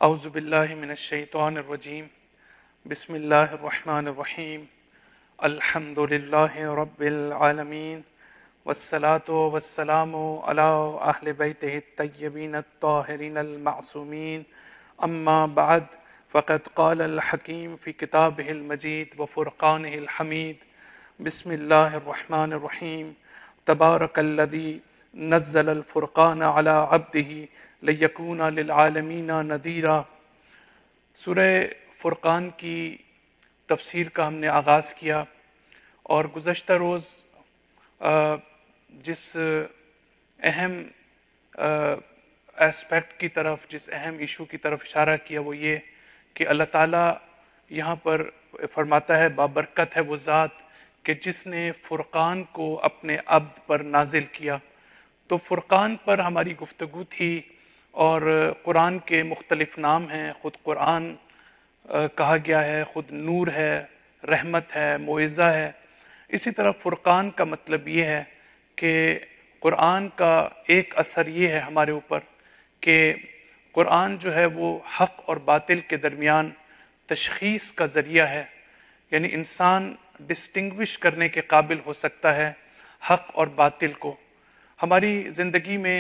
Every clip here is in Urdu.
اعوذ باللہ من الشیطان الرجیم بسم اللہ الرحمن الرحیم الحمد للہ رب العالمین والصلاة والسلام علی اہل بیتہ الطیبین الطاہرین المعصومین اما بعد فقد قال الحکیم فی کتابہ المجید وفرقانہ الحمید بسم اللہ الرحمن الرحیم تبارک الذی نزل الفرقان علی عبدہ لیکون للعالمین نذیرا۔ سورہ فرقان کی تفسیر کا ہم نے آغاز کیا اور گزشتہ روز جس اہم ایسپیکٹ کی طرف، جس اہم ایشو کی طرف اشارہ کیا وہ یہ کہ اللہ تعالیٰ یہاں پر فرماتا ہے بابرکت ہے وہ ذات کہ جس نے فرقان کو اپنے عبد پر نازل کیا۔ تو فرقان پر ہماری گفتگو تھی اور قرآن کے مختلف نام ہیں، خود قرآن کہا گیا ہے، خود نور ہے، رحمت ہے، موعظہ ہے۔ اسی طرح فرقان کا مطلب یہ ہے کہ قرآن کا ایک اثر یہ ہے ہمارے اوپر کہ قرآن جو ہے وہ حق اور باطل کے درمیان تشخیص کا ذریعہ ہے، یعنی انسان ڈسٹنگوش کرنے کے قابل ہو سکتا ہے حق اور باطل کو۔ ہماری زندگی میں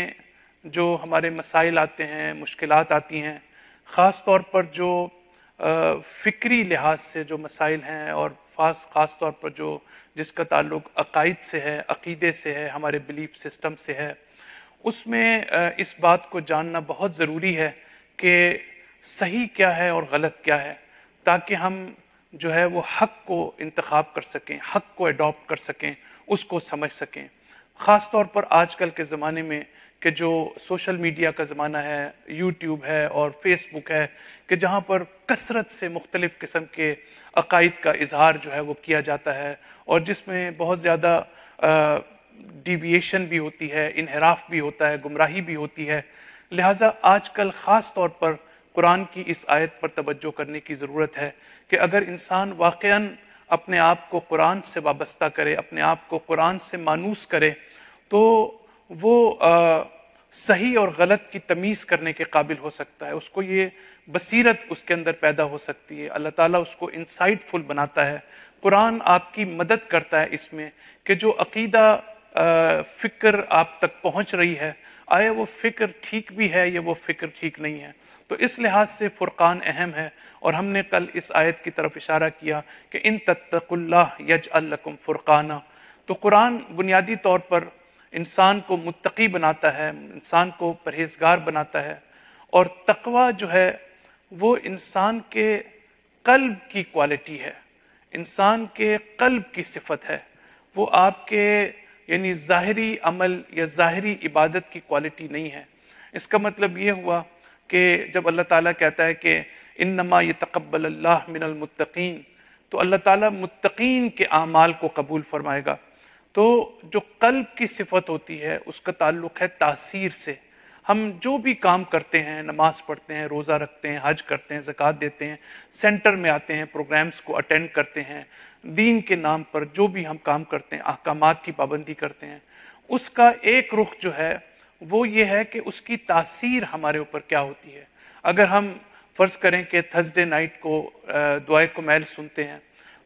جو ہمارے مسائل آتے ہیں، مشکلات آتی ہیں، خاص طور پر جو فکری لحاظ سے جو مسائل ہیں اور خاص طور پر جس کا تعلق عقائد سے ہے، عقیدے سے ہے، ہمارے بلیف سسٹم سے ہے، اس میں اس بات کو جاننا بہت ضروری ہے کہ صحیح کیا ہے اور غلط کیا ہے، تاکہ ہم جو ہے وہ حق کو انتخاب کر سکیں، حق کو اڈاپٹ کر سکیں، اس کو سمجھ سکیں۔ خاص طور پر آج کل کے زمانے میں کہ جو سوشل میڈیا کا زمانہ ہے، یوٹیوب ہے اور فیس بک ہے، کہ جہاں پر کثرت سے مختلف قسم کے عقائد کا اظہار جو ہے وہ کیا جاتا ہے اور جس میں بہت زیادہ ڈیویشن بھی ہوتی ہے، انحراف بھی ہوتا ہے، گمراہی بھی ہوتی ہے۔ لہٰذا آج کل خاص طور پر قرآن کی اس آیت پر توجہ کرنے کی ضرورت ہے کہ اگر انسان واقعاً اپنے آپ کو قرآن سے وابستہ کرے، اپنے آپ کو قرآن سے مانوس کرے، تو وہ صحیح اور غلط کی تمیز کرنے کے قابل ہو سکتا ہے، اس کو یہ بصیرت اس کے اندر پیدا ہو سکتی ہے، اللہ تعالیٰ اس کو انسائٹ فل بناتا ہے۔ قرآن آپ کی مدد کرتا ہے اس میں کہ جو عقیدہ فکر آپ تک پہنچ رہی ہے، آیا وہ فکر ٹھیک بھی ہے یا وہ فکر ٹھیک نہیں ہے۔ تو اس لحاظ سے فرقان اہم ہے، اور ہم نے کل اس آیت کی طرف اشارہ کیا کہ ان تتقوا اللہ یجعل لکم فرقانا۔ تو قرآن بنیادی طور پر انسان کو متقی بناتا ہے، انسان کو پرہیزگار بناتا ہے، اور تقوی جو ہے وہ انسان کے قلب کی کوالٹی ہے، انسان کے قلب کی صفت ہے، وہ آپ کے یعنی ظاہری عمل یا ظاہری عبادت کی کوالٹی نہیں ہے۔ اس کا مطلب یہ ہوا کہ جب اللہ تعالیٰ کہتا ہے کہ انما یتقبل اللہ من المتقین، تو اللہ تعالیٰ متقین کے اعمال کو قبول فرمائے گا۔ تو جو قلب کی صفت ہوتی ہے اس کا تعلق ہے تاثیر سے۔ ہم جو بھی کام کرتے ہیں، نماز پڑھتے ہیں، روزہ رکھتے ہیں، حج کرتے ہیں، زکوٰۃ دیتے ہیں، سینٹر میں آتے ہیں، پروگرامز کو اٹینڈ کرتے ہیں، دین کے نام پر جو بھی ہم کام کرتے ہیں، احکامات کی پابندی کرتے ہیں، اس کا ایک رخ جو ہے وہ یہ ہے کہ اس کی تاثیر ہمارے اوپر کیا ہوتی ہے۔ اگر ہم فرض کریں کہ تھرسڈے نائٹ کو دعائے کمیل سنتے ہیں،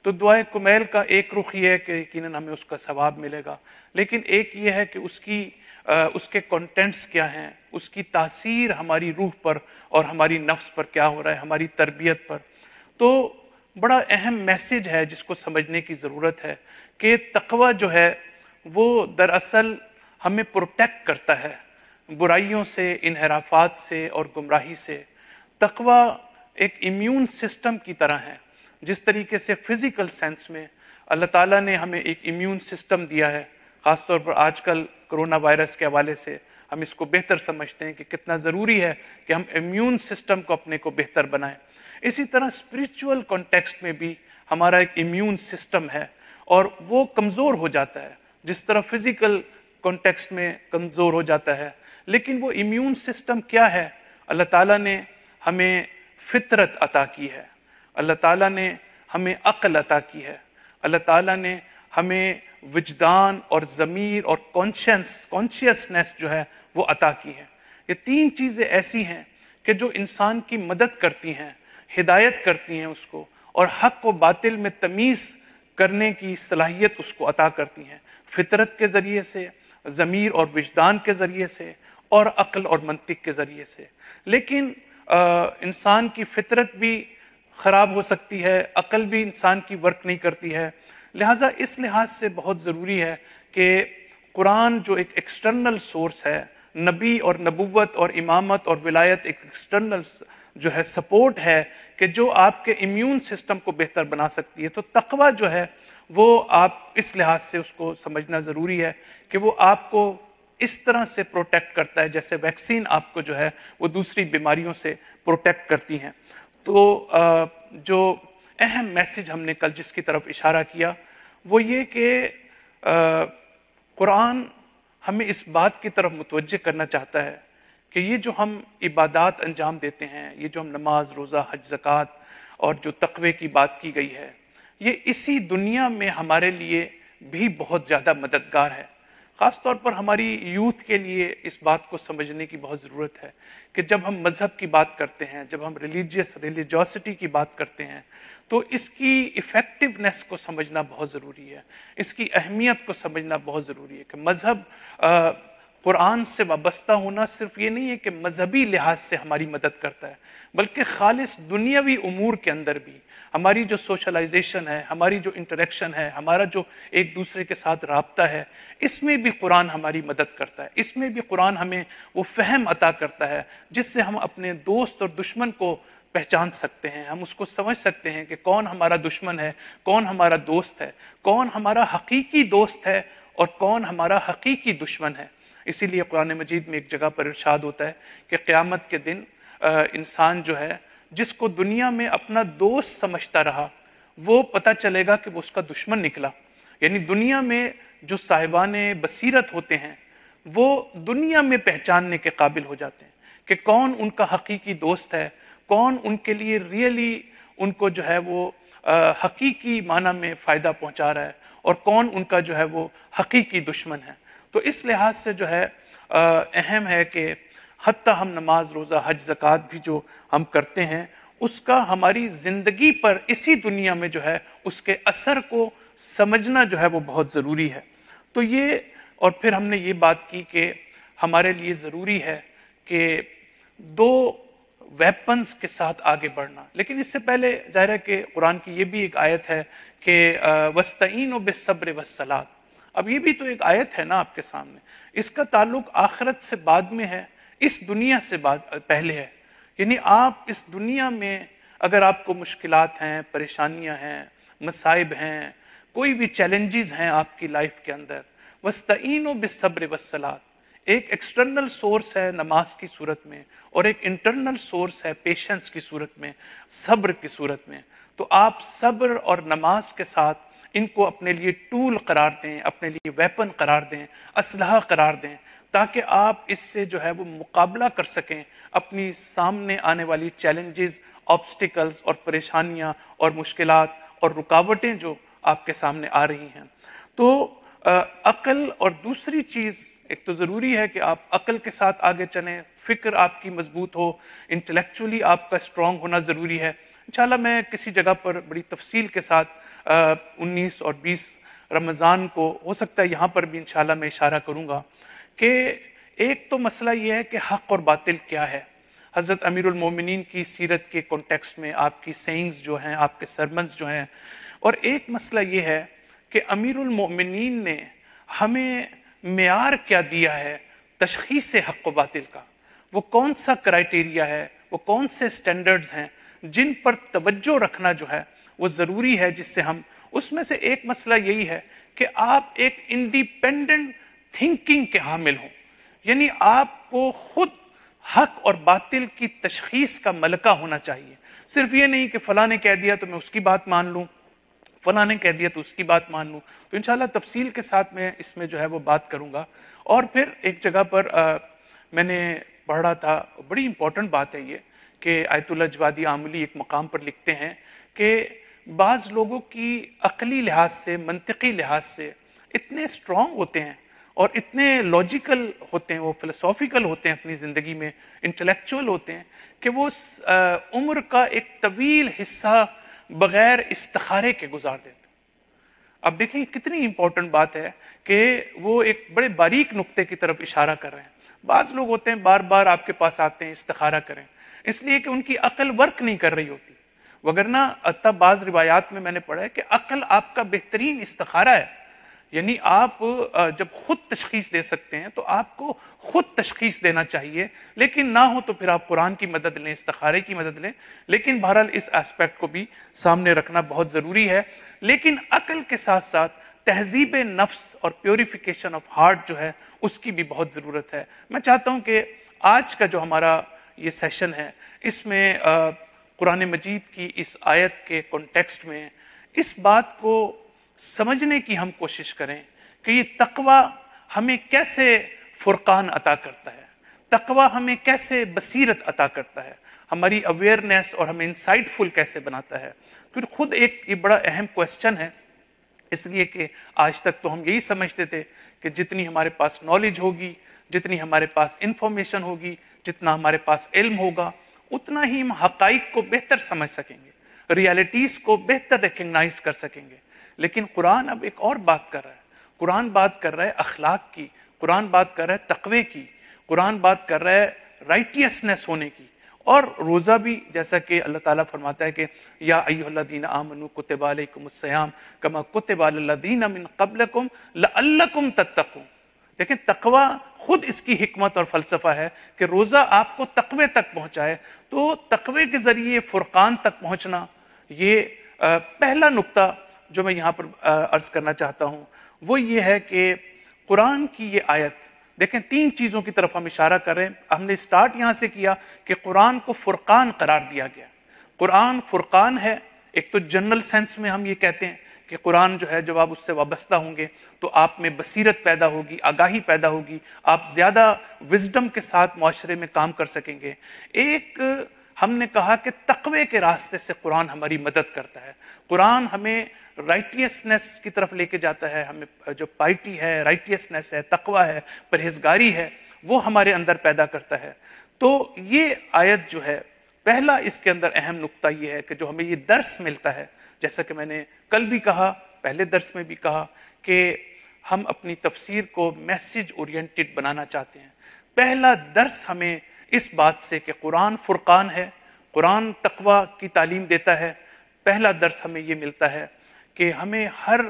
تو دعائے کمیل کا ایک رخ یہ ہے کہ یقیناً ہمیں اس کا ثواب ملے گا، لیکن ایک یہ ہے کہ اس کے کنٹینٹس کیا ہیں، اس کی تاثیر ہماری روح پر اور ہماری نفس پر کیا ہو رہا ہے، ہماری تربیت پر۔ تو بڑا اہم میسج ہے جس کو سمجھنے کی ضرورت ہے کہ تقوی جو ہے وہ دراصل ہمیں پروٹیکٹ کرتا ہے برائیوں سے، انحرافات سے اور گمراہی سے۔ تقوی ایک امیون سسٹم کی طرح ہے، جس طریقے سے فزیکل سینس میں اللہ تعالیٰ نے ہمیں ایک امیون سسٹم دیا ہے، خاص طور پر آج کل کرونا وائرس کے حوالے سے ہم اس کو بہتر سمجھتے ہیں کہ کتنا ضروری ہے کہ ہم امیون سسٹم کو اپنے کو بہتر بنائیں۔ اسی طرح اسپریچول کانٹیکسٹ میں بھی ہمارا ایک امیون سسٹم ہے، اور وہ کمزور ہو جاتا ہے جس طرح فزیکل کانٹیکسٹ میں کمزور ہو جاتا ہے۔ لیکن وہ امیون سسٹم کیا ہے؟ اللہ تعالیٰ نے ہمیں فطرت عطا کی ہے، اللہ تعالیٰ نے ہمیں عقل عطا کی ہے، اللہ تعالیٰ نے ہمیں وجدان اور ضمیر اور کانشیسنس جو ہے وہ عطا کی ہے۔ یہ تین چیزیں ایسی ہیں کہ جو انسان کی مدد کرتی ہیں، ہدایت کرتی ہیں اس کو، اور حق و باطل میں تمیز کرنے کی صلاحیت اس کو عطا کرتی ہیں، فطرت کے ذریعے سے، ضمیر اور وجدان کے ذریعے سے، اور عقل اور منطق کے ذریعے سے۔ لیکن انسان کی فطرت بھی خراب ہو سکتی ہے، عقل بھی انسان کی ورک نہیں کرتی ہے، لہٰذا اس لحاظ سے بہت ضروری ہے کہ قرآن جو ایک ایکسٹرنل سورس ہے، نبی اور نبوت اور امامت اور ولایت ایک ایکسٹرنل جو ہے سپورٹ ہے کہ جو آپ کے امیون سسٹم کو بہتر بنا سکتی ہے، تو تقوی جو ہے وہ آپ اس لحاظ سے اس کو سمجھنا ضروری ہے کہ وہ آپ کو اس طرح سے پروٹیکٹ کرتا ہے جیسے ویکسین آپ کو جو ہے وہ دوسری بیماریوں سے پروٹیکٹ کرتی ہیں۔ تو جو اہم میسج ہم نے کل جس کی طرف اشارہ کیا وہ یہ کہ قرآن ہمیں اس بات کی طرف متوجہ کرنا چاہتا ہے کہ یہ جو ہم عبادات انجام دیتے ہیں، یہ جو ہم نماز، روزہ، حج، زکوٰۃ اور جو تقوی کی بات کی گئی ہے، یہ اسی دنیا میں ہمارے لیے بھی بہت زیادہ مددگار ہے۔ خاص طور پر ہماری یوتھ کے لیے اس بات کو سمجھنے کی بہت ضرورت ہے کہ جب ہم مذہب کی بات کرتے ہیں، جب ہم ریلیجوسٹی کی بات کرتے ہیں، تو اس کی ایفیکٹونیس کو سمجھنا بہت ضروری ہے، اس کی اہمیت کو سمجھنا بہت ضروری ہے کہ مذہب قرآن سے وابستہ ہونا صرف یہ نہیں ہے کہ مذہبی لحاظ سے ہماری مدد کرتا ہے، بلکہ خالص دنیاوی امور کے اندر بھی ہماری جو سوشلائزیشن ہے، ہماری جو انٹریکشن ہے، ہمارا جو ایک دوسرے کے ساتھ رابطہ ہے، اس میں بھی قرآن ہماری مدد کرتا ہے، اس میں بھی قرآن ہمیں وہ فہم عطا کرتا ہے جس سے ہم اپنے دوست اور دشمن کو پہچان سکتے ہیں، ہم اس کو سمجھ سکتے ہیں کہ کون ہمارا دشمن ہے، کون ہمارا دوست ہے، کون ہمارا حقیقی دوست ہے اور کون ہمارا حقیقی دشمن ہے۔ اسی لیے قرآن مجید میں ایک جگہ پر ارشاد ہوتا ہے کہ قیامت کے دن انسان جو ہے جس کو دنیا میں اپنا دوست سمجھتا رہا وہ پتہ چلے گا کہ وہ اس کا دشمن نکلا۔ یعنی دنیا میں جو صاحبان بصیرت ہوتے ہیں وہ دنیا میں پہچاننے کے قابل ہو جاتے ہیں کہ کون ان کا حقیقی دوست ہے، کون ان کے لیے ریئلی ان کو جو ہے وہ حقیقی معنی میں فائدہ پہنچا رہا ہے اور کون ان کا جو ہے وہ حقیقی دشمن ہے۔ تو اس لحاظ سے جو ہے اہم ہے کہ حتیٰ ہم نماز، روزہ، حج، زکوٰۃ بھی جو ہم کرتے ہیں اس کا ہماری زندگی پر اسی دنیا میں جو ہے اس کے اثر کو سمجھنا جو ہے وہ بہت ضروری ہے۔ تو یہ اور پھر ہم نے یہ بات کی کہ ہمارے لیے ضروری ہے کہ دو ویپنز کے ساتھ آگے بڑھنا، لیکن اس سے پہلے ظاہر ہے کہ قرآن کی یہ بھی ایک آیت ہے کہ وَاسْتَعِینُوا بِالصَّبْرِ وَالصَّلَاةِ۔ اب یہ بھی تو ایک آیت ہے نا آپ کے سامنے، اس کا تعلق آخرت سے بعد میں ہے، اس دنیا سے پہلے ہے۔ یعنی آپ اس دنیا میں اگر آپ کو مشکلات ہیں، پریشانیاں ہیں، مصائب ہیں، کوئی بھی چیلنجز ہیں آپ کی لائف کے اندر، وَاسْتَعِینُوا بِالصَّبْرِ وَالصَّلَاةِ، ایک ایکسٹرنل سورس ہے نماز کی صورت میں اور ایک انٹرنل سورس ہے پیشنس کی صورت میں، صبر کی صورت میں۔ تو آپ صبر اور نماز کے ساتھ ان کو اپنے لیے ٹول قرار دیں، اپنے لیے ویپن قرار دیں، اسلحہ قرار دیں، تاکہ آپ اس سے جو ہے وہ مقابلہ کر سکیں اپنی سامنے آنے والی چیلنجز، آبسٹیکلز اور پریشانیاں اور مشکلات اور رکاوٹیں جو آپ کے سامنے آ رہی ہیں۔ تو عقل اور دوسری چیز ایک تو ضروری ہے کہ آپ عقل کے ساتھ آگے چلیں، فکر آپ کی مضبوط ہو، انٹلیکچولی آپ کا اسٹرانگ ہونا ضروری ہے۔ انشاءاللہ میں کسی جگہ پر بڑی تفصیل کے ساتھ 19 اور 20 رمضان کو ہو سکتا ہے یہاں پر بھی انشاءاللہ میں اشارہ کروں گا کہ ایک تو مسئلہ یہ ہے کہ حق اور باطل کیا ہے۔ حضرت امیر المومنین کی سیرت کے کانٹیکسٹ میں آپ کی سینگز جو ہیں، آپ کے سرمنز جو ہیں، اور ایک مسئلہ یہ ہے کہ امیر المومنین نے ہمیں معیار کیا دیا ہے تشخیص حق و باطل کا، وہ کون سا کرائیٹیریا ہے، وہ کون سے سٹینڈرڈز ہیں جن پر توجہ رکھنا جو ہے وہ ضروری ہے، جس سے ہم اس میں سے ایک مسئلہ یہی ہے کہ آپ ایک انڈیپینڈنٹ تھنکنگ کے حامل ہوں، یعنی آپ کو خود حق اور باطل کی تشخیص کا ملکہ ہونا چاہیے۔ صرف یہ نہیں کہ فلاں نے کہہ دیا تو میں اس کی بات مان لوں، فلاں نے کہہ دیا تو اس کی بات مان لوں۔ تو انشاءاللہ تفصیل کے ساتھ میں اس میں جو ہے وہ بات کروں گا۔ اور پھر ایک جگہ پر میں نے پڑھ رہا تھا، بڑی امپورٹنٹ بات ہے یہ کہ آیت اللہ جوادی عاملی ایک مقام پر لکھتے ہیں کہ بعض لوگوں کی عقلی لحاظ سے، منطقی لحاظ سے اتنے اسٹرانگ ہوتے ہیں اور اتنے لوجیکل ہوتے ہیں، وہ فلسافیکل ہوتے ہیں اپنی زندگی میں، انٹلیکچوئل ہوتے ہیں کہ وہ عمر کا ایک طویل حصہ بغیر استخارے کے گزار دیتے ہیں۔ اب دیکھیں کتنی امپورٹنٹ بات ہے کہ وہ ایک بڑے باریک نقطے کی طرف اشارہ کر رہے ہیں۔ بعض لوگ ہوتے ہیں بار بار آپ کے پاس آتے ہیں استخارہ کریں، اس لیے کہ ان کی عقل ورک نہیں کر رہی ہوتی، وگرنہ حتیٰ بعض روایات میں نے پڑھا ہے کہ عقل آپ کا بہترین استخارہ ہے، یعنی آپ جب خود تشخیص دے سکتے ہیں تو آپ کو خود تشخیص دینا چاہیے، لیکن نہ ہو تو پھر آپ قرآن کی مدد لیں، استخارے کی مدد لیں، لیکن بہرحال اس اسپیکٹ کو بھی سامنے رکھنا بہت ضروری ہے۔ لیکن عقل کے ساتھ ساتھ تہذیب نفس اور پیوریفیکیشن آف ہارٹ جو ہے اس کی بھی بہت ضرورت ہے۔ میں چاہتا ہوں کہ آج کا جو ہمارا یہ سیشن ہے اس میں قرآن مجید کی اس آیت کے کانٹیکسٹ میں اس بات کو سمجھنے کی ہم کوشش کریں کہ یہ تقوی ہمیں کیسے فرقان عطا کرتا ہے، تقوی ہمیں کیسے بصیرت عطا کرتا ہے، ہماری اویئرنیس اور ہمیں انسائٹ فل کیسے بناتا ہے۔ کیونکہ خود ایک یہ بڑا اہم کویسچن ہے، اس لیے کہ آج تک تو ہم یہی سمجھتے تھے کہ جتنی ہمارے پاس نالج ہوگی، جتنی ہمارے پاس انفارمیشن ہوگی، جتنا ہمارے پاس علم ہوگا، اتنا ہی ہم حقائق کو بہتر سمجھ سکیں گے، ریالٹیز کو بہتر ریکگنائز کر سکیں گے۔ لیکن قرآن اب ایک اور بات کر رہا ہے، قرآن بات کر رہا ہے اخلاق کی، قرآن بات کر رہا ہے تقوی کی، قرآن بات کر رہا ہے رائٹیسنس ہونے کی۔ اور روزہ بھی جیسا کہ اللہ تعالیٰ فرماتا ہے کہ یا ایھا الذین آمنوا کتب علیکم الصیام کما کتب علی الذین من قبلکم لعلکم تتقون۔ دیکھیں تقوی خود اس کی حکمت اور فلسفہ ہے کہ روزہ آپ کو تقوی تک پہنچائے، تو تقوی کے ذریعے فرقان تک پہنچنا، یہ پہلا نقطہ جو میں یہاں پر عرض کرنا چاہتا ہوں وہ یہ ہے کہ قرآن کی یہ آیت دیکھیں تین چیزوں کی طرف ہم اشارہ کر رہے ہیں۔ ہم نے سٹارٹ یہاں سے کیا کہ قرآن کو فرقان قرار دیا گیا، قرآن فرقان ہے۔ ایک تو جنرل سینس میں ہم یہ کہتے ہیں کہ قرآن جو ہے جب آپ اس سے وابستہ ہوں گے تو آپ میں بصیرت پیدا ہوگی، آگاہی پیدا ہوگی، آپ زیادہ وزڈم کے ساتھ معاشرے میں کام کر سکیں گے۔ ایک ہم نے کہا کہ تقوی کے راستے سے قرآن ہماری مدد کرتا ہے، قرآن ہمیں رائٹیسنس کی طرف لے کے جاتا ہے، ہمیں جو پائٹی ہے، رائٹیسنس ہے، تقوی ہے، پرہیزگاری ہے، وہ ہمارے اندر پیدا کرتا ہے۔ تو یہ آیت جو ہے پہلا اس کے اندر اہم نقطہ یہ ہے کہ جو ہمیں یہ درس ملتا ہے، جیسا کہ میں نے کل بھی کہا، پہلے درس میں بھی کہا کہ ہم اپنی تفسیر کو میسج اورینٹڈ بنانا چاہتے ہیں۔ پہلا درس ہمیں اس بات سے کہ قرآن فرقان ہے، قرآن تقوی کی تعلیم دیتا ہے، پہلا درس ہمیں یہ ملتا ہے کہ ہمیں ہر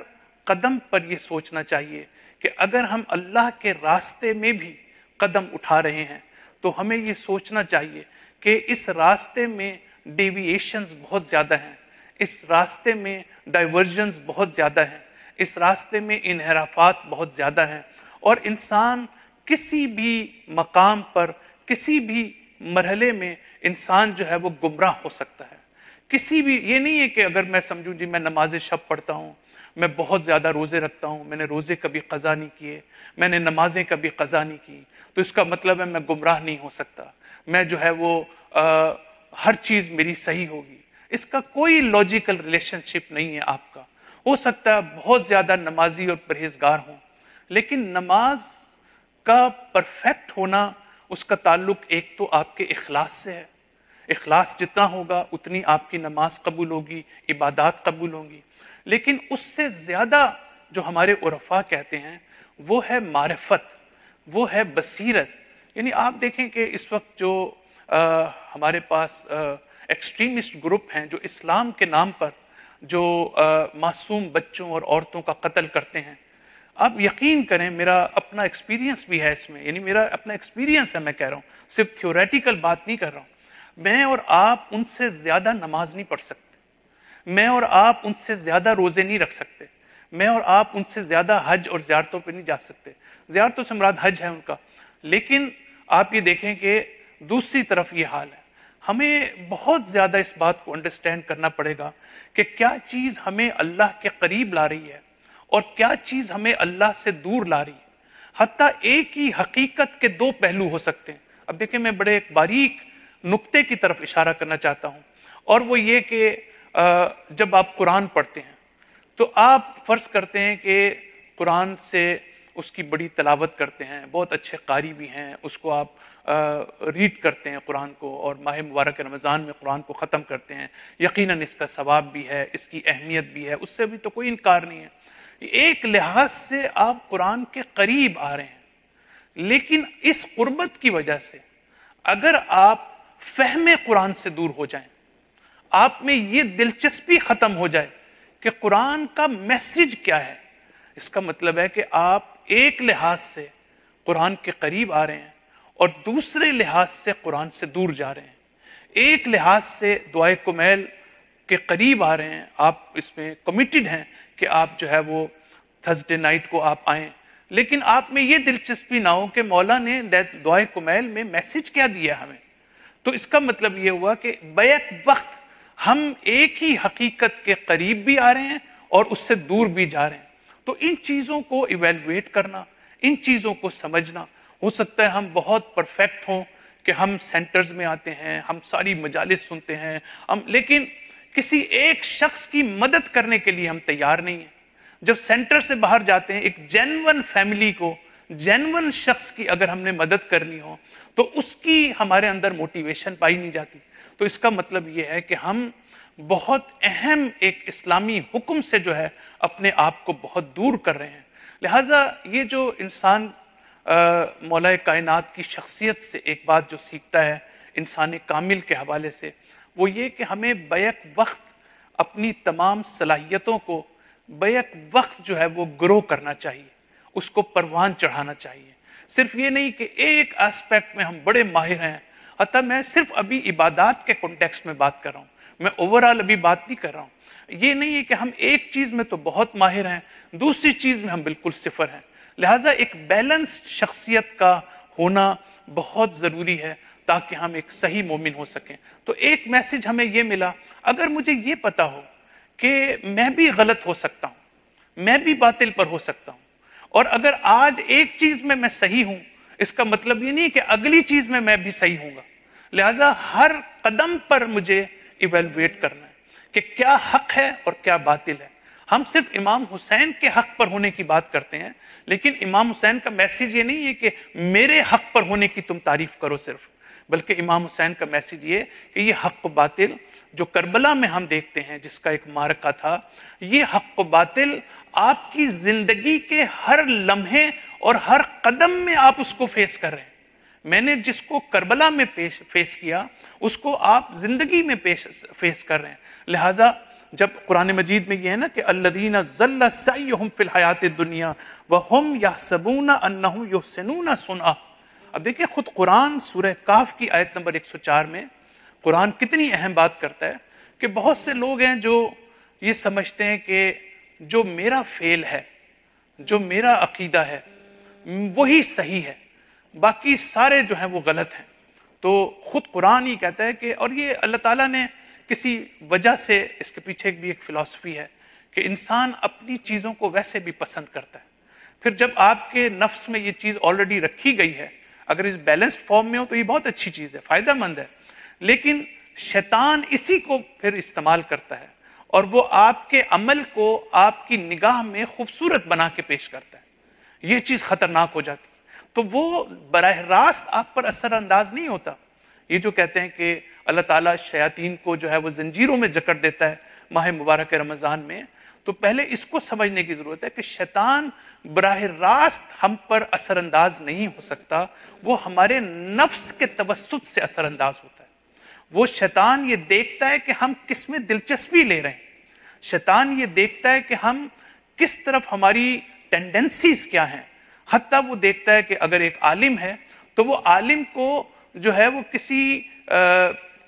قدم پر یہ سوچنا چاہیے کہ اگر ہم اللہ کے راستے میں بھی قدم اٹھا رہے ہیں تو ہمیں یہ سوچنا چاہیے کہ اس راستے میں ڈیویشنز بہت زیادہ ہیں، اس راستے میں ڈائیورجنز بہت زیادہ ہیں، اس راستے میں انحرافات بہت زیادہ ہیں، اور انسان کسی بھی مقام پر، کسی بھی مرحلے میں انسان جو ہے وہ گمراہ ہو سکتا ہے۔ کسی بھی، یہ نہیں ہے کہ اگر میں سمجھوں جی میں نماز شب پڑھتا ہوں، میں بہت زیادہ روزے رکھتا ہوں، میں نے روزے کبھی قضا نہیں کیے، میں نے نمازیں کبھی قضا نہیں کی، تو اس کا مطلب ہے میں گمراہ نہیں ہو سکتا، میں جو ہے وہ ہر چیز میری صحیح ہوگی۔ اس کا کوئی لاجیکل ریلیشن شپ نہیں ہے آپ کا۔ ہو سکتا ہے بہت زیادہ نمازی اور پرہیزگار ہوں، لیکن نماز کا پرفیکٹ ہونا، اس کا تعلق ایک تو آپ کے اخلاص سے ہے، اخلاص جتنا ہوگا اتنی آپ کی نماز قبول ہوگی، عبادات قبول ہوں گی، لیکن اس سے زیادہ جو ہمارے عرفاء کہتے ہیں وہ ہے معرفت، وہ ہے بصیرت۔ یعنی آپ دیکھیں کہ اس وقت جو ہمارے پاس ایکسٹریمسٹ گروپ ہیں جو اسلام کے نام پر جو معصوم بچوں اور عورتوں کا قتل کرتے ہیں، آپ یقین کریں، میرا اپنا ایکسپیرینس بھی ہے اس میں، یعنی میرا اپنا ایکسپیرینس ہے، میں کہہ رہا ہوں، صرف تھیوریٹیکل بات نہیں کر رہا ہوں۔ میں اور آپ ان سے زیادہ نماز نہیں پڑھ سکتے، میں اور آپ ان سے زیادہ روزے نہیں رکھ سکتے، میں اور آپ ان سے زیادہ حج اور زیارتوں پہ نہیں جا سکتے، زیارتوں سے مراد حج ہے ان کا، لیکن آپ یہ دیکھیں کہ دوسری طرف یہ حال ہے۔ ہمیں بہت زیادہ اس بات کو انڈرسٹینڈ کرنا پڑے گا کہ کیا چیز ہمیں اللہ کے قریب لا رہی ہے اور کیا چیز ہمیں اللہ سے دور لا رہی ہے۔ حتیٰ ایک ہی حقیقت کے دو پہلو ہو سکتے ہیں۔ اب دیکھیں میں بڑے ایک باریک نقطے کی طرف اشارہ کرنا چاہتا ہوں، اور وہ یہ کہ جب آپ قرآن پڑھتے ہیں تو آپ فرض کرتے ہیں کہ قرآن سے اس کی بڑی تلاوت کرتے ہیں، بہت اچھے قاری بھی ہیں، اس کو آپ ریڈ کرتے ہیں قرآن کو، اور ماہ مبارک رمضان میں قرآن کو ختم کرتے ہیں، یقیناً اس کا ثواب بھی ہے، اس کی اہمیت بھی ہے، اس سے بھی تو کوئی انکار نہیں ہے۔ ایک لحاظ سے آپ قرآن کے قریب آ رہے ہیں، لیکن اس قربت کی وجہ سے اگر آپ فہم قرآن سے دور ہو جائیں، آپ میں یہ دلچسپی ختم ہو جائے کہ قرآن کا میسج کیا ہے، اس کا مطلب ہے کہ آپ ایک لحاظ سے قرآن کے قریب آ رہے ہیں اور دوسرے لحاظ سے قرآن سے دور جا رہے ہیں۔ ایک لحاظ سے دعائے کمیل کے قریب آ رہے ہیں، آپ اس میں کمیٹڈ ہیں کہ آپ جو ہے وہ تھرسڈے نائٹ کو آپ آئیں، لیکن آپ میں یہ دلچسپی نہ ہو کہ مولا نے دعائے کمیل میں میسج کیا دیا ہمیں، تو اس کا مطلب یہ ہوا کہ بیک وقت ہم ایک ہی حقیقت کے قریب بھی آ رہے ہیں اور اس سے دور بھی جا رہے ہیں۔ تو ان چیزوں کو ایویلویٹ کرنا، ان چیزوں کو سمجھنا، ہو سکتا ہے ہم بہت پرفیکٹ ہوں کہ ہم سینٹرز میں آتے ہیں، ہم ساری مجالس سنتے ہیں، لیکن کسی ایک شخص کی مدد کرنے کے لیے ہم تیار نہیں ہیں۔ جب سینٹر سے باہر جاتے ہیں، ایک جینون فیملی کو، جینون شخص کی اگر ہم نے مدد کرنی ہو تو اس کی ہمارے اندر موٹیویشن پائی نہیں جاتی۔ تو اس کا مطلب یہ ہے کہ ہم بہت اہم ایک اسلامی حکم سے جو ہے اپنے آپ کو بہت دور کر رہے ہیں۔ لہٰذا یہ جو انسان مولا کائنات کی شخصیت سے ایک بات جو سیکھتا ہے انسان کامل کے حوالے سے، وہ یہ کہ ہمیں بیک وقت اپنی تمام صلاحیتوں کو بیک وقت جو ہے وہ گرو کرنا چاہیے، اس کو پروان چڑھانا چاہیے۔ صرف یہ نہیں کہ ایک اسپیکٹ میں ہم بڑے ماہر ہیں، حتیٰ میں صرف ابھی عبادات کے کانٹیکسٹ میں بات کر رہا ہوں، میں اوورال ابھی بات نہیں کر رہا ہوں۔ یہ نہیں ہے کہ ہم ایک چیز میں تو بہت ماہر ہیں، دوسری چیز میں ہم بالکل صفر ہیں۔ لہٰذا ایک بیلنسڈ شخصیت کا ہونا بہت ضروری ہے تاکہ ہم ایک صحیح مومن ہو سکیں۔ تو ایک میسج ہمیں یہ ملا، اگر مجھے یہ پتا ہو کہ میں بھی غلط ہو سکتا ہوں، میں بھی باطل پر ہو سکتا ہوں، اور اگر آج ایک چیز میں صحیح ہوں، اس کا مطلب یہ نہیں کہ اگلی چیز میں بھی صحیح ہوں گا۔ لہٰذا ہر قدم پر مجھے ایویلویٹ کرنا ہے کہ کیا حق ہے اور کیا باطل ہے۔ ہم صرف امام حسین کے حق پر ہونے کی بات کرتے ہیں، لیکن امام حسین کا میسج یہ نہیں ہے کہ میرے حق پر ہونے کی تم تعریف کرو صرف، بلکہ امام حسین کا میسج یہ کہ یہ حق و باطل جو کربلا میں ہم دیکھتے ہیں، جس کا ایک معرکہ تھا، یہ حق و باطل آپ کی زندگی کے ہر لمحے اور ہر قدم میں آپ اس کو فیس کر رہے ہیں۔ میں نے جس کو کربلا میں فیس کیا، اس کو آپ زندگی میں فیس کر رہے ہیں۔ لہٰذا جب قرآن مجید میں یہ ہے نا کہ الذین ضل سعیہم فی الحیات الدنیا وہم یحسبون انہم یحسنون صنعا۔ اب دیکھیں خود قرآن سورہ کہف کی آیت نمبر 104 میں قرآن کتنی اہم بات کرتا ہے کہ بہت سے لوگ ہیں جو یہ سمجھتے ہیں کہ جو میرا فعل ہے، جو میرا عقیدہ ہے، وہی صحیح ہے، باقی سارے جو ہیں وہ غلط ہیں۔ تو خود قرآن ہی کہتا ہے کہ، اور یہ اللہ تعالیٰ نے کسی وجہ سے، اس کے پیچھے بھی ایک فلسفی ہے کہ انسان اپنی چیزوں کو ویسے بھی پسند کرتا ہے۔ پھر جب آپ کے نفس میں یہ چیز آلریڈی رکھی گئی ہے، اگر اس بیلنسڈ فارم میں ہو تو یہ بہت اچھی چیز ہے، فائدہ مند ہے، لیکن شیطان اسی کو پھر استعمال کرتا ہے اور وہ آپ کے عمل کو آپ کی نگاہ میں خوبصورت بنا کے پیش کرتا ہے۔ یہ چیز خطرناک ہو جاتی ہے، تو وہ براہ راست آپ پر اثر انداز نہیں ہوتا۔ یہ جو کہتے ہیں کہ اللہ تعالیٰ شیاطین کو جو ہے وہ زنجیروں میں جکڑ دیتا ہے ماہ مبارک رمضان میں، تو پہلے اس کو سمجھنے کی ضرورت ہے کہ شیطان براہ راست ہم پر اثر انداز نہیں ہو سکتا، وہ ہمارے نفس کے توسط سے اثر انداز ہوتا ہے۔ وہ شیطان یہ دیکھتا ہے کہ ہم کس میں دلچسپی لے رہے ہیں، شیطان یہ دیکھتا ہے کہ ہم کس طرف ہماری ٹینڈنسیز کیا ہیں۔ حتیٰ وہ دیکھتا ہے کہ اگر ایک عالم ہے تو وہ عالم کو جو ہے وہ کسی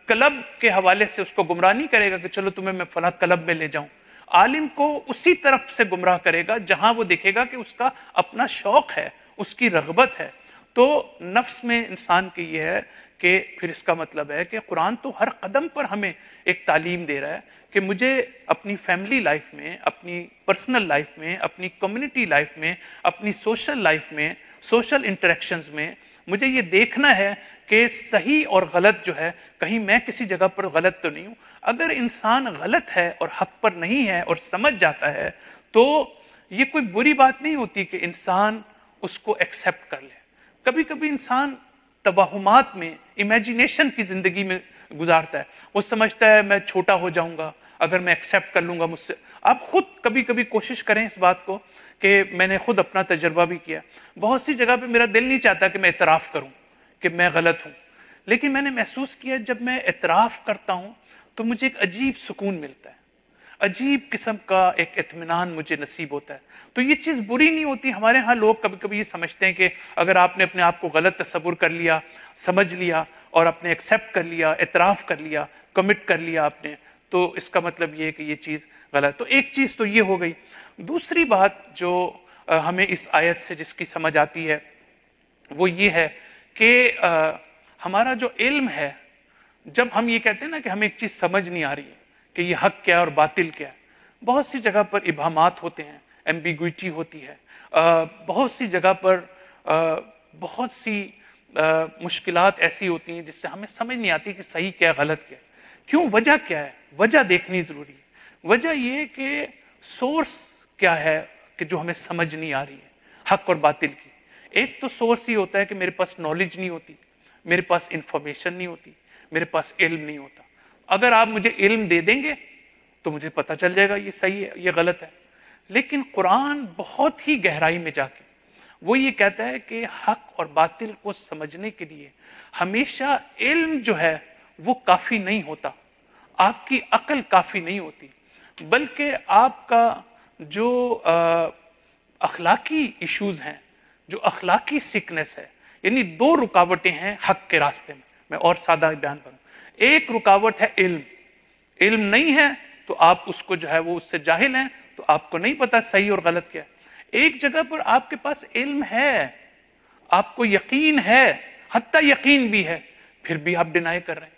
کلب کے حوالے سے اس کو گمراہ نہیں کرے گا کہ چلو تمہیں میں فلاں کلب میں لے جاؤں۔ عالم کو اسی طرف سے گمراہ کرے گا جہاں وہ دیکھے گا کہ اس کا اپنا شوق ہے، اس کی رغبت ہے۔ تو نفس میں انسان کے یہ ہے کہ پھر اس کا مطلب ہے کہ قرآن تو ہر قدم پر ہمیں ایک تعلیم دے رہا ہے کہ مجھے اپنی فیملی لائف میں، اپنی پرسنل لائف میں، اپنی کمیونٹی لائف میں، اپنی سوشل لائف میں، سوشل انٹریکشنز میں مجھے یہ دیکھنا ہے کہ صحیح اور غلط جو ہے، کہیں میں کسی جگہ پر غلط تو نہیں ہوں۔ اگر انسان غلط ہے اور حق پر نہیں ہے اور سمجھ جاتا ہے تو یہ کوئی بری بات نہیں ہوتی کہ انسان اس کو ایکسیپٹ کر لے. کبھی کبھی انسان توہمات میں، امیجینیشن کی زندگی میں گزارتا ہے. وہ سمجھتا ہے میں چھوٹا ہو جاؤں گا اگر میں ایکسیپٹ کر لوں گا مجھ سے. آپ خود کبھی کبھی کوشش کریں اس بات کو، کہ میں نے خود اپنا تجربہ بھی کیا. بہت سی جگہ پہ میرا دل نہیں چاہتا کہ میں اعتراف کروں کہ میں غلط ہوں، لیکن میں نے محسوس کیا جب میں اعتراف کرتا ہوں تو مجھے ایک عجیب سکون ملتا ہے، عجیب قسم کا ایک اطمینان مجھے نصیب ہوتا ہے. تو یہ چیز بری نہیں ہوتی. ہمارے ہاں لوگ کبھی کبھی یہ سمجھتے ہیں کہ اگر آپ نے اپنے آپ کو غلط تصور کر لیا، سمجھ لیا اور اپنے ایکسیپٹ کر لیا، اعتراف کر لیا، کمٹ کر لیا آپ نے، تو اس کا مطلب یہ ہے کہ یہ چیز غلط. تو ایک چیز تو یہ ہو گئی. دوسری بات جو ہمیں اس آیت سے جس کی سمجھ آتی ہے وہ یہ ہے کہ ہمارا جو علم ہے، جب ہم یہ کہتے ہیں نا کہ ہمیں ایک چیز سمجھ نہیں آ رہی ہے کہ یہ حق کیا ہے اور باطل کیا ہے، بہت سی جگہ پر ابہامات ہوتے ہیں، ایمبیگوٹی ہوتی ہے، بہت سی جگہ پر بہت سی مشکلات ایسی ہوتی ہیں جس سے ہمیں سمجھ نہیں آتی کہ صحیح کیا ہے غلط کیا ہے. کیوں؟ وجہ کیا ہے؟ وجہ دیکھنی ضروری ہے. وجہ یہ کہ سورس کیا ہے کہ جو ہمیں سمجھ نہیں آ رہی ہے حق اور باطل کی. ایک تو سورس یہ ہوتا ہے کہ میرے پاس نالج نہیں ہوتی، میرے پاس انفارمیشن نہیں ہوتی، میرے پاس علم نہیں ہوتا. اگر آپ مجھے علم دے دیں گے تو مجھے پتہ چل جائے گا یہ صحیح ہے یہ غلط ہے. لیکن قرآن بہت ہی گہرائی میں جا کے وہ یہ کہتا ہے کہ حق اور باطل کو سمجھنے کے لیے ہمیشہ علم جو ہے وہ کافی نہیں ہوتا، آپ کی عقل کافی نہیں ہوتی، بلکہ آپ کا جو اخلاقی ایشوز ہیں، جو اخلاقی سکنس ہے، یعنی دو رکاوٹیں ہیں حق کے راستے میں اور سادہ بیان کروں. ایک رکاوٹ ہے علم. علم نہیں ہے تو آپ اس کو جو ہے وہ اس سے جاہل ہیں، تو آپ کو نہیں پتا صحیح اور غلط کیا ہے. ایک جگہ پر آپ کے پاس علم ہے، آپ کو یقین ہے، حتیٰ یقین بھی ہے، پھر بھی آپ ڈینائی کر رہے ہیں،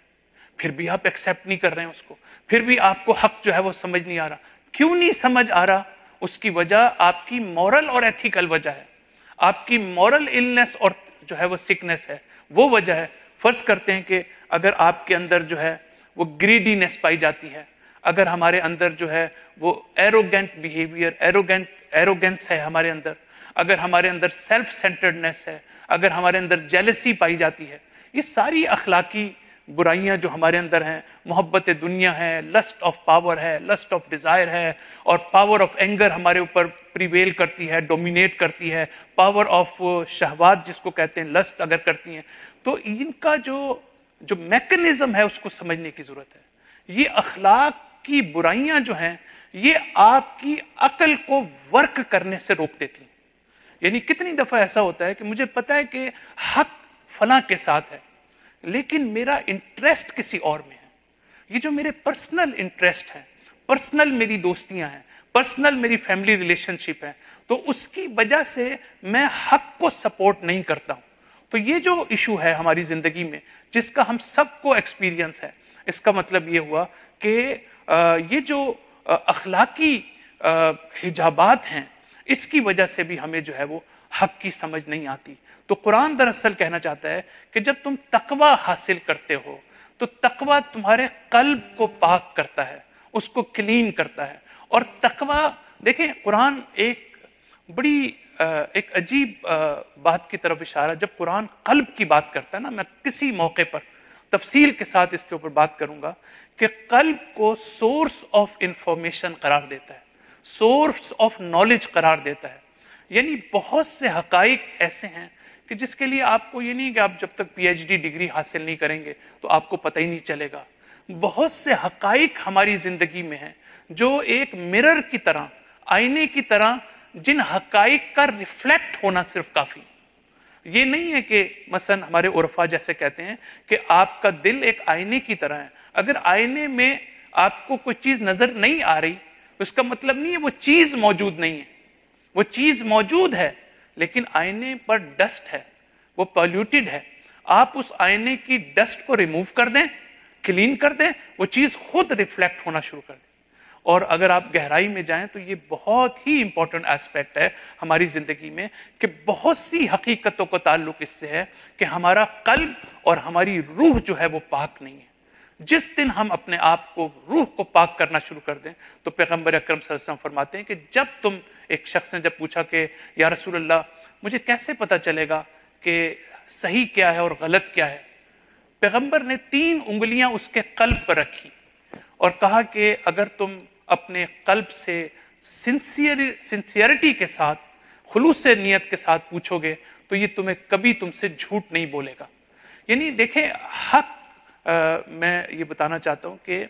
پھر بھی آپ ایکسیپٹ نہیں کر رہے ہیں اس کو، پھر بھی آپ کو حق جو ہے وہ سمجھ نہیں آ رہا. کیوں نہیں سمجھ آ رہا؟ اس کی وجہ آپ کی مورل اور ایتھیکل وجہ ہے، آپ کی مورل النس اور جو ہے وہ سکنس ہے، وہ وجہ ہے. فرض کرتے ہیں کہ اگر آپ کے اندر جو ہے وہ گریڈینس پائی جاتی ہے، اگر ہمارے اندر جو ہے وہ ایروگینٹ بیہیویئر، ایروگینس ہے ہمارے اندر، اگر ہمارے اندر سیلف سینٹرڈنس ہے، اگر ہمارے اندر جیلسی پائی جاتی ہے، یہ ساری اخلاقی برائیاں جو ہمارے اندر ہیں، محبت دنیا ہے، لسٹ آف پاور ہے، لسٹ آف ڈیزائر ہے، اور پاور آف اینگر ہمارے اوپر پریویل کرتی ہے، ڈومینیٹ کرتی ہے، پاور آف شہوات جس کو کہتے ہیں لسٹ اگر کرتی ہیں، تو ان کا جو میکنزم ہے اس کو سمجھنے کی ضرورت ہے. یہ اخلاق کی برائیاں جو ہیں یہ آپ کی عقل کو ورک کرنے سے روک دیتی ہیں. یعنی کتنی دفعہ ایسا ہوتا ہے کہ مجھے پتا ہے کہ حق فلاں کے ساتھ ہے، لیکن میرا انٹرسٹ کسی اور میں ہے. یہ جو میرے پرسنل انٹرسٹ ہیں، پرسنل میری دوستیاں ہیں، پرسنل میری فیملی ریلیشن شپ ہے، تو اس کی وجہ سے میں حق کو سپورٹ نہیں کرتا ہوں. تو یہ جو ایشو ہے ہماری زندگی میں جس کا ہم سب کو ایکسپیرینس ہے، اس کا مطلب یہ ہوا کہ یہ جو اخلاقی حجابات ہیں اس کی وجہ سے بھی ہمیں جو ہے وہ حق کی سمجھ نہیں آتی. تو قرآن دراصل کہنا چاہتا ہے کہ جب تم تقوی حاصل کرتے ہو تو تقوی تمہارے قلب کو پاک کرتا ہے، اس کو کلین کرتا ہے. اور تقوی دیکھیں، قرآن بڑی ایک عجیب بات کی طرف اشارہ، جب قرآن قلب کی بات کرتا ہے نا، میں کسی موقع پر تفصیل کے ساتھ اس کے اوپر بات کروں گا کہ قلب کو سورس آف انفارمیشن قرار دیتا ہے، سورس آف نالج قرار دیتا ہے. یعنی بہت سے حقائق ایسے ہیں کہ جس کے لیے آپ کو یہ نہیں کہ آپ جب تک پی ایچ ڈی ڈگری حاصل نہیں کریں گے تو آپ کو پتہ ہی نہیں چلے گا. بہت سے حقائق ہماری زندگی میں ہیں جو ایک مرر کی طرح، آئینے کی طرح، جن حقائق کا ریفلیکٹ ہونا صرف کافی. یہ نہیں ہے کہ مثلا ہمارے عرفا جیسے کہتے ہیں کہ آپ کا دل ایک آئینے کی طرح ہے. اگر آئینے میں آپ کو کوئی چیز نظر نہیں آ رہی تو اس کا مطلب نہیں ہے وہ چیز موجود نہیں ہے. وہ چیز موجود ہے لیکن آئینے پر ڈسٹ ہے، وہ پولیوٹیڈ ہے. آپ اس آئینے کی ڈسٹ کو ریموو کر دیں، کلین کر دیں، وہ چیز خود ریفلیکٹ ہونا شروع کر دے. اور اگر آپ گہرائی میں جائیں تو یہ بہت ہی امپورٹنٹ ایسپیکٹ ہے ہماری زندگی میں کہ بہت سی حقیقتوں کا تعلق اس سے ہے کہ ہمارا قلب اور ہماری روح جو ہے وہ پاک نہیں ہے. جس دن ہم اپنے آپ کو روح کو پاک کرنا شروع کر دیں تو پیغمبر اکرم صلی اللہ علیہ وسلم فرماتے ہیں کہ جب تم، ایک شخص نے جب پوچھا کہ یا رسول اللہ مجھے کیسے پتہ چلے گا کہ صحیح کیا ہے اور غلط کیا ہے، پیغمبر نے 3 انگلیاں اس کے قلب پر رکھی اور کہا کہ اگر تم اپنے قلب سے سنسیئرٹی کے ساتھ، خلوص نیت کے ساتھ پوچھو گے تو یہ تمہیں کبھی تم سے جھوٹ نہیں بولے گا۔ یعنی دیکھیں حق، میں یہ بتانا چاہتا ہوں کہ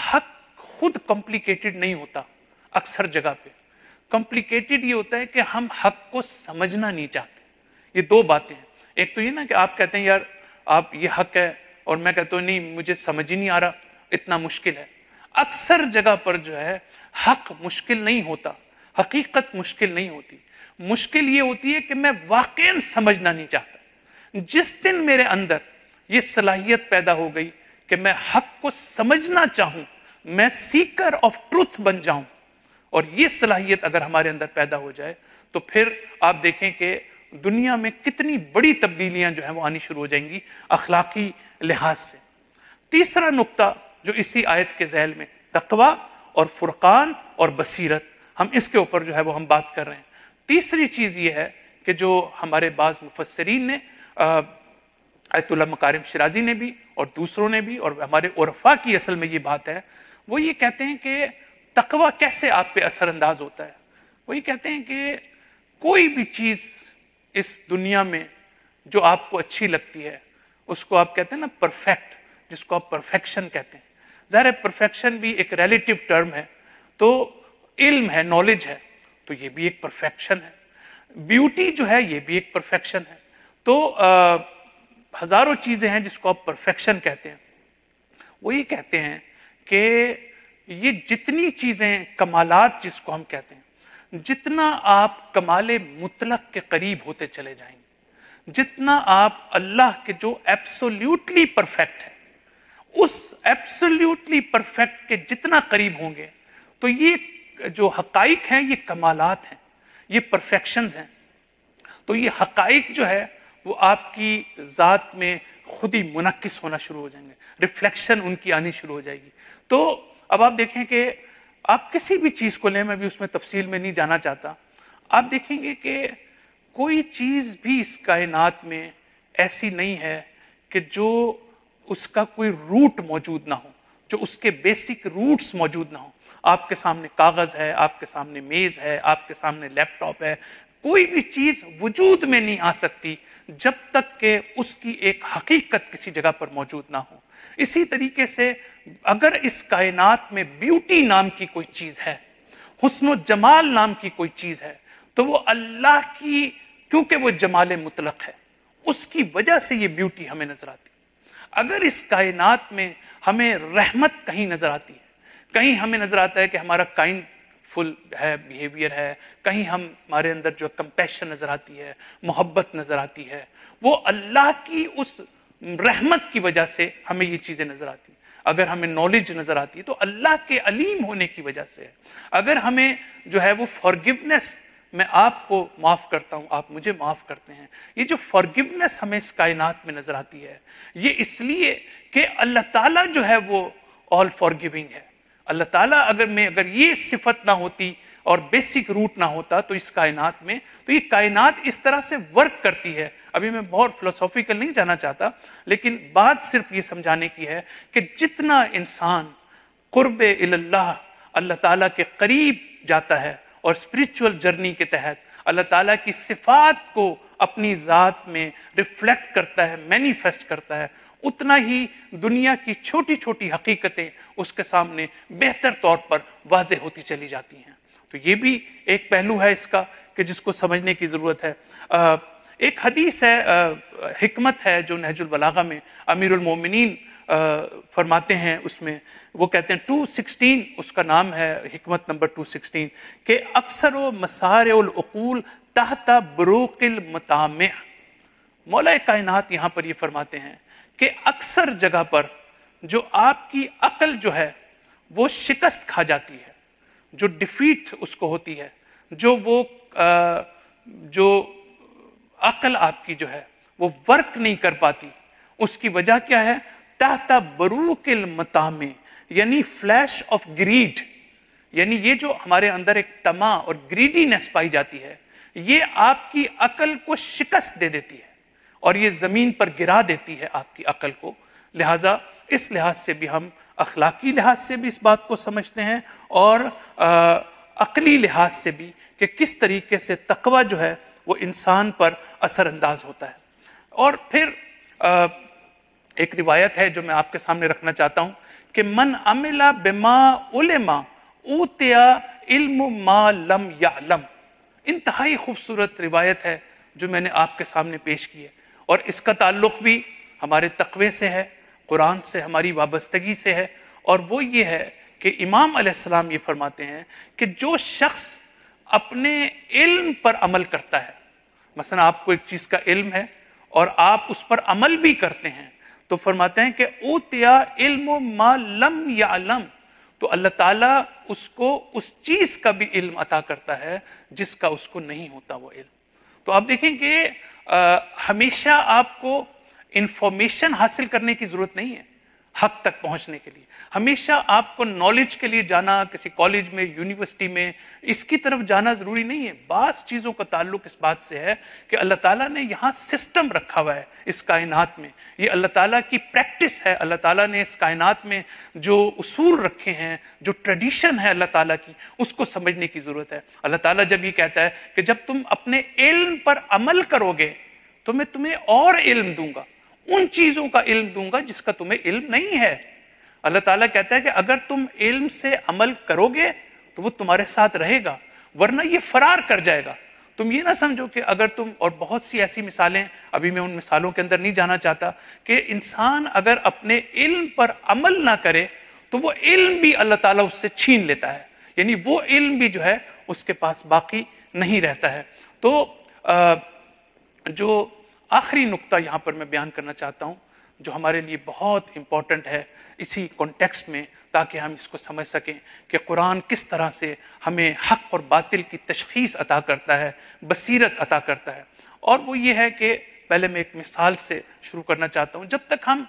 حق خود کمپلیکیٹڈ نہیں ہوتا، اکثر جگہ پہ کمپلیکیٹڈ یہ ہوتا ہے کہ ہم حق کو سمجھنا نہیں چاہتے۔ یہ 2 باتیں ہیں، ایک تو یہ نا کہ آپ کہتے ہیں یار آپ یہ حق ہے اور میں کہتا ہوں نہیں مجھے سمجھ ہی نہیں آ رہا، اتنا مشکل ہے۔ اکثر جگہ پر جو ہے حق مشکل نہیں ہوتا، حقیقت مشکل نہیں ہوتی، مشکل یہ ہوتی ہے کہ میں واقعاً سمجھنا نہیں چاہتا۔ جس دن میرے اندر یہ صلاحیت پیدا ہو گئی کہ میں حق کو سمجھنا چاہوں، میں سیکر آف ٹروتھ بن جاؤں، اور یہ صلاحیت اگر ہمارے اندر پیدا ہو جائے تو پھر آپ دیکھیں کہ دنیا میں کتنی بڑی تبدیلیاں جو ہیں وہ آنی شروع ہو جائیں گی اخلاقی لحاظ سے۔ تیسرا نقطہ جو اسی آیت کے ذیل میں تقوی اور فرقان اور بصیرت، ہم اس کے اوپر جو ہے وہ ہم بات کر رہے ہیں۔ تیسری چیز یہ ہے کہ جو ہمارے بعض مفسرین نے، آیت اللہ مکارم شرازی نے بھی اور دوسروں نے بھی، اور ہمارے عرفاء کی اصل میں یہ بات ہے، وہ یہ کہتے ہیں کہ تقوی کیسے آپ پہ اثر انداز ہوتا ہے۔ وہ یہ کہتے ہیں کہ کوئی بھی چیز اس دنیا میں جو آپ کو اچھی لگتی ہے اس کو آپ کہتے ہیں نا پرفیکٹ، جس کو آپ پرفیکشن کہتے ہیں۔ ظاہر ہے پرفیکشن بھی ایک ریلیٹو ٹرم ہے، تو علم ہے، نالج ہے، تو یہ بھی ایک پرفیکشن ہے۔ بیوٹی جو ہے یہ بھی ایک پرفیکشن ہے۔ تو ہزاروں چیزیں ہیں جس کو آپ پرفیکشن کہتے ہیں۔ وہ یہ کہتے ہیں کہ یہ جتنی چیزیں کمالات جس کو ہم کہتے ہیں، جتنا آپ کمال مطلق کے قریب ہوتے چلے جائیں گے، جتنا آپ اللہ کے جو ایبسولیوٹلی پرفیکٹ ہے اس ایبسولیوٹلی پرفیکٹ کے جتنا قریب ہوں گے، تو یہ جو حقائق ہیں یہ کمالات ہیں، یہ پرفیکشنز ہیں۔ تو یہ حقائق جو ہے وہ آپ کی ذات میں خود ہی منعکس ہونا شروع ہو جائیں گے، ریفلیکشن ان کی آنی شروع ہو جائے گی۔ تو اب آپ دیکھیں کہ آپ کسی بھی چیز کو لیں، میں بھی اس میں تفصیل میں نہیں جانا چاہتا، آپ دیکھیں گے کہ کوئی چیز بھی اس کائنات میں ایسی نہیں ہے کہ جو اس کا کوئی روٹ موجود نہ ہو، جو اس کے بیسک روٹس موجود نہ ہو۔ آپ کے سامنے کاغذ ہے، آپ کے سامنے میز ہے، آپ کے سامنے لیپ ٹاپ ہے، کوئی بھی چیز وجود میں نہیں آ سکتی جب تک کہ اس کی ایک حقیقت کسی جگہ پر موجود نہ ہو۔ اسی طریقے سے اگر اس کائنات میں بیوٹی نام کی کوئی چیز ہے، حسن و جمال نام کی کوئی چیز ہے، تو وہ اللہ کی، کیونکہ وہ جمال مطلق ہے، اس کی وجہ سے یہ بیوٹی ہمیں نظر آتی ہے۔ اگر اس کائنات میں ہمیں رحمت کہیں نظر آتی ہے، کہیں ہمیں نظر آتا ہے کہ ہمارا کائنڈ فل ہے بیہیویئر ہے، کہیں ہمارے اندر جو کمپیشن نظر آتی ہے، محبت نظر آتی ہے، وہ اللہ کی اس رحمت کی وجہ سے ہمیں یہ چیزیں نظر آتی ہیں۔ اگر ہمیں نالج نظر آتی ہے تو اللہ کے علیم ہونے کی وجہ سے ہے۔ اگر ہمیں جو ہے وہ فارگیونیس، میں آپ کو معاف کرتا ہوں، آپ مجھے معاف کرتے ہیں، یہ جو فارگیونیس ہمیں اس کائنات میں نظر آتی ہے، یہ اس لیے کہ اللہ تعالیٰ جو ہے وہ آل فارگیونگ ہے۔ اللہ تعالیٰ اگر یہ صفت نہ ہوتی اور بیسک روٹ نہ ہوتا تو اس کائنات میں، تو یہ کائنات اس طرح سے ورک کرتی ہے۔ ابھی میں بہت فلسافیکل نہیں جانا چاہتا، لیکن بات صرف یہ سمجھانے کی ہے کہ جتنا انسان قرب اللہ، اللہ تعالیٰ کے قریب جاتا ہے اور اسپرچول جرنی کے تحت اللہ تعالیٰ کی صفات کو اپنی ذات میں ریفلیکٹ کرتا ہے، مینیفیسٹ کرتا ہے، اتنا ہی دنیا کی چھوٹی چھوٹی حقیقتیں اس کے سامنے بہتر طور پر واضح ہوتی چلی جاتی ہیں۔ تو یہ بھی ایک پہلو ہے اس کا کہ جس کو سمجھنے کی ضرورت ہے۔ ایک حدیث ہے، حکمت ہے جو نہج البلاغہ میں امیر المومنین فرماتے ہیں، اس میں وہ کہتے ہیں 216، اس کا نام ہے حکمت نمبر 216، کہ اکثر و مسارع العقول تحت بروق المطامع۔ مولا کائنات یہاں پر یہ فرماتے ہیں کہ اکثر جگہ پر جو آپ کی عقل جو ہے وہ شکست کھا جاتی ہے، جو ڈیفیٹ اس کو ہوتی ہے، جو عقل آپ کی جو ہے وہ ورک نہیں کر پاتی، اس کی وجہ کیا ہے؟ تحت بروق المطامع، یعنی فلیش آف گریڈ، یعنی یہ جو ہمارے اندر ایک طمع اور گریڈینس پائی جاتی ہے، یہ آپ کی عقل کو شکست دے دیتی ہے اور یہ زمین پر گرا دیتی ہے آپ کی عقل کو. لہٰذا اس لحاظ سے بھی ہم اخلاقی لحاظ سے بھی اس بات کو سمجھتے ہیں اور عقلی لحاظ سے بھی کہ کس طریقے سے تقوی جو ہے وہ انسان پر اثر انداز ہوتا ہے. اور پھر ایک روایت ہے جو میں آپ کے سامنے رکھنا چاہتا ہوں کہ من عمل بما علم اوتی علم ما لم یعلم. انتہائی خوبصورت روایت ہے جو میں نے آپ کے سامنے پیش کی ہے، اور اس کا تعلق بھی ہمارے تقوی سے ہے، قرآن سے ہماری وابستگی سے ہے. اور وہ یہ ہے کہ امام علیہ السلام یہ فرماتے ہیں کہ جو شخص اپنے علم پر عمل کرتا ہے، مثلا آپ کو ایک چیز کا علم ہے اور آپ اس پر عمل بھی کرتے ہیں، تو فرماتے ہیں کہ اوتیا علم ما لم یعلم، تو اللہ تعالیٰ اس کو اس چیز کا بھی علم عطا کرتا ہے جس کا اس کو نہیں ہوتا وہ علم. تو آپ دیکھیں کہ ہمیشہ آپ کو انفارمیشن حاصل کرنے کی ضرورت نہیں ہے حق تک پہنچنے کے لیے. ہمیشہ آپ کو نالج کے لیے جانا کسی کالج میں، یونیورسٹی میں، اس کی طرف جانا ضروری نہیں ہے. بعض چیزوں کا تعلق اس بات سے ہے کہ اللہ تعالیٰ نے یہاں سسٹم رکھا ہوا ہے اس کائنات میں، یہ اللہ تعالیٰ کی پریکٹس ہے. اللہ تعالیٰ نے اس کائنات میں جو اصول رکھے ہیں، جو ٹریڈیشن ہے اللہ تعالیٰ کی، اس کو سمجھنے کی ضرورت ہے. اللہ تعالیٰ جب یہ کہتا ہے کہ جب تم اپنے علم پر عمل کرو گے تو میں تمہیں اور علم دوں گا، ان چیزوں کا علم دوں گا جس کا تمہیں علم نہیں ہے. اللہ تعالیٰ کہتا ہے کہ اگر تم علم سے عمل کرو گے تو وہ تمہارے ساتھ رہے گا، ورنہ یہ فرار کر جائے گا. تم یہ نہ سمجھو کہ اگر تم، اور بہت سی ایسی مثالیں، ابھی میں ان مثالوں کے اندر نہیں جانا چاہتا، کہ انسان اگر اپنے علم پر عمل نہ کرے تو وہ علم بھی اللہ تعالیٰ اس سے چھین لیتا ہے، یعنی وہ علم بھی جو ہے اس کے پاس باقی نہیں رہتا ہے. تو جو آخری نقطہ یہاں پر میں بیان کرنا چاہتا ہوں جو ہمارے لیے بہت امپورٹنٹ ہے اسی کانٹیکسٹ میں، تاکہ ہم اس کو سمجھ سکیں کہ قرآن کس طرح سے ہمیں حق اور باطل کی تشخیص عطا کرتا ہے، بصیرت عطا کرتا ہے. اور وہ یہ ہے کہ پہلے میں ایک مثال سے شروع کرنا چاہتا ہوں. جب تک ہم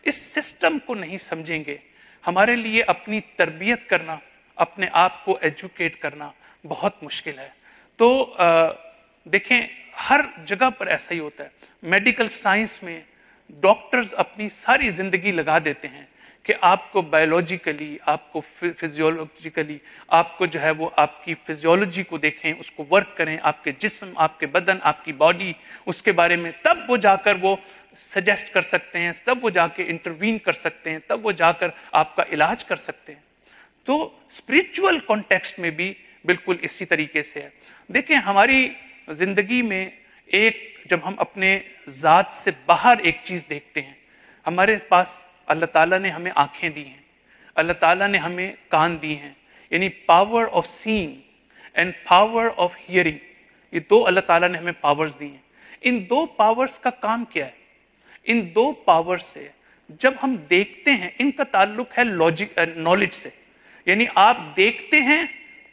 اس سسٹم کو نہیں سمجھیں گے، ہمارے لیے اپنی تربیت کرنا، اپنے آپ کو ایجوکیٹ کرنا بہت مشکل ہے. تو دیکھیں ہر جگہ پر ایسا ہی ہوتا ہے. میڈیکل سائنس میں ڈاکٹرز اپنی ساری زندگی لگا دیتے ہیں کہ آپ کو بایولوجیکلی، آپ کو فزیولوجیکلی، آپ کو جو ہے وہ آپ کی فزیولوجی کو دیکھیں، اس کو ورک کریں، آپ کے جسم، آپ کے بدن، آپ کی باڈی، اس کے بارے میں، تب وہ جا کر وہ سجیسٹ کر سکتے ہیں، تب وہ جا کے انٹروین کر سکتے ہیں، تب وہ جا کر آپ کا علاج کر سکتے ہیں. تو اسپرچول کانٹیکسٹ میں بھی بالکل اسی طریقے سے ہے. دیکھیں ہماری زندگی میں ایک، جب ہم اپنے ذات سے باہر ایک چیز دیکھتے ہیں، ہمارے پاس اللہ تعالیٰ نے ہمیں آنکھیں دی ہیں، اللہ تعالیٰ نے ہمیں کان دی ہیں، یعنی power of seeing and power of hearing, یہ دو اللہ تعالیٰ نے ہمیں پاورز دی ہیں. ان دو پاورز کا کام کیا ہے؟ ان دو پاور سے جب ہم دیکھتے ہیں، ان کا تعلق ہے نالج سے، یعنی آپ دیکھتے ہیں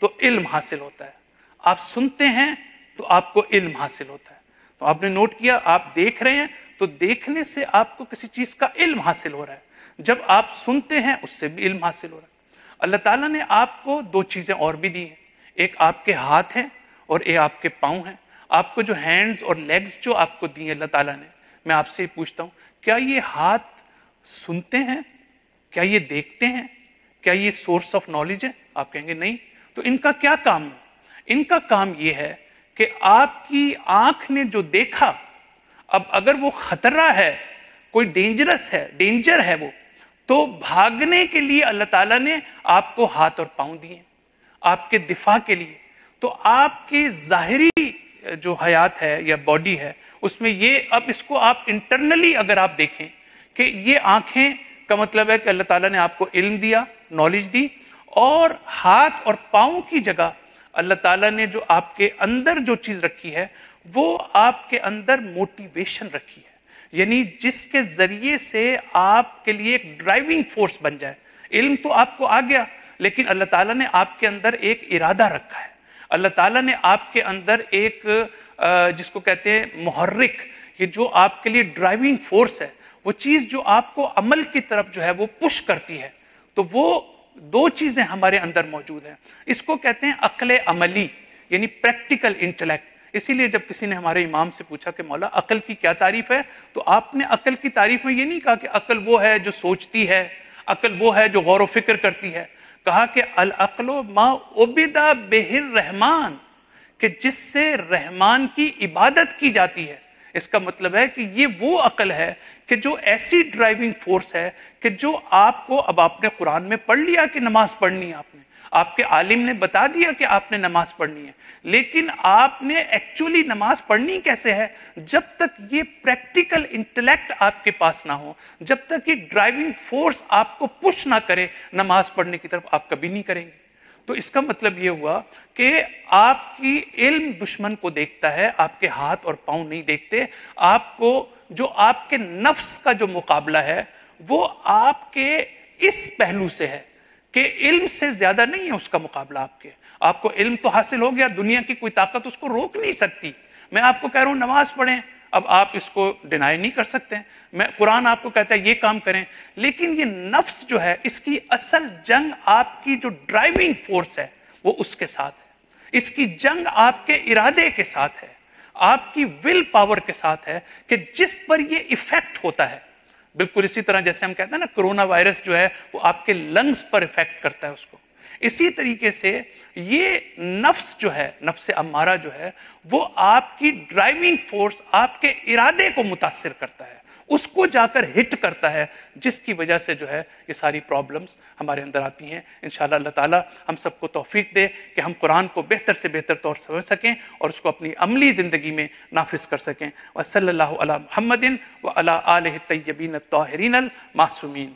تو علم حاصل ہوتا ہے، آپ سنتے ہیں تو آپ کو علم حاصل ہوتا ہے. تو آپ نے نوٹ کیا، آپ دیکھ رہے ہیں تو دیکھنے سے آپ کو کسی چیز کا علم حاصل ہو رہا ہے، جب آپ سنتے ہیں اس سے بھی علم حاصل ہو رہا ہے. اللہ تعالیٰ نے آپ کو دو چیزیں اور بھی دی ہیں، ایک آپ کے ہاتھ ہیں اور ایک آپ کے پاؤں ہیں. آپ کو جو ہینڈز اور لیگز جو آپ کو دی ہیں اللہ تعالیٰ نے، میں آپ سے پوچھتا ہوں کیا یہ ہاتھ سنتے ہیں؟ کیا یہ دیکھتے ہیں؟ کیا یہ سورس آف نالج ہے؟ آپ کہیں گے نہیں. تو ان کا کیا کام ہے؟ ان کا کام یہ ہے کہ آپ کی آنکھ نے جو دیکھا، اب اگر وہ خطرہ ہے، کوئی ڈینجر ہے وہ، تو بھاگنے کے لیے اللہ تعالیٰ نے آپ کو ہاتھ اور پاؤں دیے آپ کے دفاع کے لیے. تو آپ کی ظاہری جو حیات ہے یا باڈی ہے، اس میں یہ، اب اس کو آپ انٹرنلی اگر آپ دیکھیں کہ یہ آنکھیں کا مطلب ہے کہ اللہ تعالیٰ نے آپ کو علم دیا، نالج دی، اور ہاتھ اور پاؤں کی جگہ اللہ تعالیٰ نے جو آپ کے اندر جو چیز رکھی ہے وہ آپ کے اندر موٹیویشن رکھی ہے، یعنی جس کے ذریعے سے آپ کے لیے ایک ڈرائیونگ فورس بن جائے. علم تو آپ کو آ گیا، لیکن اللہ تعالیٰ نے آپ کے اندر ایک ارادہ رکھا ہے. اللہ تعالیٰ نے آپ کے اندر ایک جس کو کہتے ہیں محرک، یہ جو آپ کے لیے ڈرائیونگ فورس ہے، وہ چیز جو آپ کو عمل کی طرف جو ہے وہ پش کرتی ہے. تو وہ دو چیزیں ہمارے اندر موجود ہیں. اس کو کہتے ہیں عقل عملی، یعنی پریکٹیکل انٹلیکٹ. اسی لیے جب کسی نے ہمارے امام سے پوچھا کہ مولا عقل کی کیا تعریف ہے، تو آپ نے عقل کی تعریف میں یہ نہیں کہا کہ عقل وہ ہے جو سوچتی ہے، عقل وہ ہے جو غور و فکر کرتی ہے. کہا کہ العقل ما عبد بہ الرحمن، کہ جس سے رحمان کی عبادت کی جاتی ہے. اس کا مطلب ہے کہ یہ وہ عقل ہے کہ جو ایسی ڈرائیونگ فورس ہے کہ جو آپ کو، اب آپ نے قرآن میں پڑھ لیا کہ نماز پڑھنی ہے، آپ کے عالم نے بتا دیا کہ آپ نے نماز پڑھنی ہے، لیکن آپ نے ایکچولی نماز پڑھنی کیسے ہے؟ جب تک یہ پریکٹیکل انٹلیکٹ آپ کے پاس نہ ہو، جب تک یہ ڈرائیونگ فورس آپ کو پش نہ کرے نماز پڑھنے کی طرف، آپ کبھی نہیں کریں گے. تو اس کا مطلب یہ ہوا کہ آپ کی علم دشمن کو دیکھتا ہے، آپ کے ہاتھ اور پاؤں نہیں دیکھتے. آپ کو جو آپ کے نفس کا جو مقابلہ ہے وہ آپ کے اس پہلو سے ہے کہ علم سے زیادہ نہیں ہے اس کا مقابلہ آپ کو علم تو حاصل ہو گیا، دنیا کی کوئی طاقت اس کو روک نہیں سکتی. میں آپ کو کہہ رہا ہوں نماز پڑھیں، اب آپ اس کو ڈینائی نہیں کر سکتے. میں قرآن آپ کو کہتا ہے یہ کام کریں، لیکن یہ نفس جو ہے اس کی اصل جنگ آپ کی جو ڈرائیونگ فورس ہے وہ اس کے ساتھ ہے. اس کی جنگ آپ کے ارادے کے ساتھ ہے، آپ کی ول پاور کے ساتھ ہے کہ جس پر یہ ایفیکٹ ہوتا ہے. بالکل اسی طرح جیسے ہم کہتے ہیں نا کرونا وائرس جو ہے وہ آپ کے لنگز پر ایفیکٹ کرتا ہے اس کو. اسی طریقے سے یہ نفس جو ہے، نفس امارہ جو ہے، وہ آپ کی ڈرائیونگ فورس، آپ کے ارادے کو متاثر کرتا ہے، اس کو جا کر ہٹ کرتا ہے، جس کی وجہ سے جو ہے یہ ساری پرابلمز ہمارے اندر آتی ہیں. انشاءاللہ اللہ تعالیٰ ہم سب کو توفیق دے کہ ہم قرآن کو بہتر سے بہتر طور سے سمجھ سکیں اور اس کو اپنی عملی زندگی میں نافذ کر سکیں. وصلی اللہ علی محمد وعلی آلہ الطیبین الطاہرین المعصومین.